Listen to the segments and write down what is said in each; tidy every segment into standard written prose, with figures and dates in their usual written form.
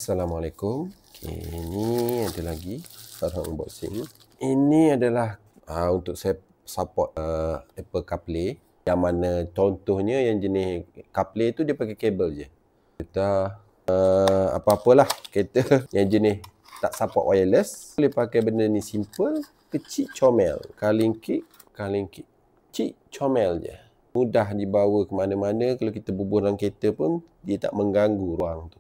Assalamualaikum. Okay, ini ada lagi barang unboxing. Ini adalah untuk saya support Apple CarPlay, yang mana contohnya yang jenis CarPlay tu dia pakai kabel je. Kita apa-apalah kereta yang jenis tak support wireless boleh pakai benda ni, simple, kecil, comel. Calling kit, cik comel je. Mudah dibawa ke mana-mana. Kalau kita berbual dalam kereta pun dia tak mengganggu ruang tu.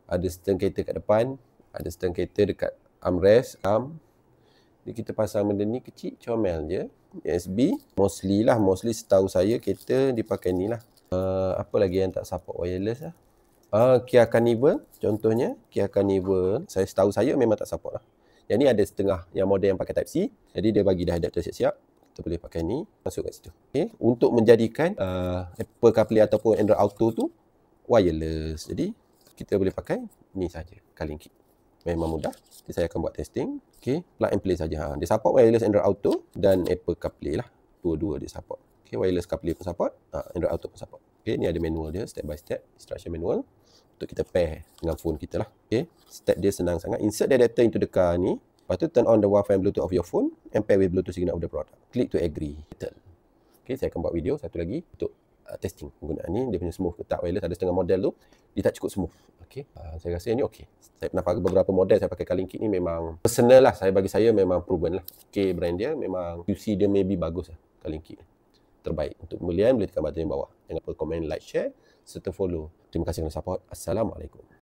Ada stang kereta kat depan, ada stang kereta dekat armrest, Jadi kita pasang benda ni kecil, comel je. USB, mostly setahu saya kereta dipakai ni lah. Apa lagi yang tak support wireless lah? Kia Carnival contohnya. Kia Carnival, setahu saya memang tak support lah. Yang ni ada setengah yang model yang pakai Type-C. Jadi dia bagi dah adapter siap-siap. Kita boleh pakai ni, masuk kat situ. Okay. Untuk menjadikan Apple CarPlay ataupun Android Auto tu wireless. Jadi kita boleh pakai ni saja, calling kit. Memang mudah. Jadi saya akan buat testing. Okay, plug and play saja. Dia support wireless Android Auto dan Apple CarPlay lah. Dua-dua dia support. Okay, wireless CarPlay pun support, Android Auto pun support. Okay, ni ada manual dia, step by step, instruction manual untuk kita pair dengan phone kita lah. Okay, step dia senang sangat. Insert the adapter into the car ni. Lepas tu turn on the Wi-Fi and Bluetooth of your phone and pair with Bluetooth signal of the product. Click to agree. Okay, saya akan buat video satu lagi untuk testing penggunaan ni. Dia punya smooth ke tak wireless. Ada setengah model tu dia tak cukup smooth. Okay, saya rasa yang ni okey. Saya pernah pakai beberapa model, saya pakai calling kit ni memang personal lah. Bagi saya memang proven lah. Okay, brand dia memang QC dia maybe bagus lah. Calling kit terbaik. Untuk pembelian boleh tekan button yang bawah. Jangan lupa komen, like, share serta follow. Terima kasih kerana support. Assalamualaikum.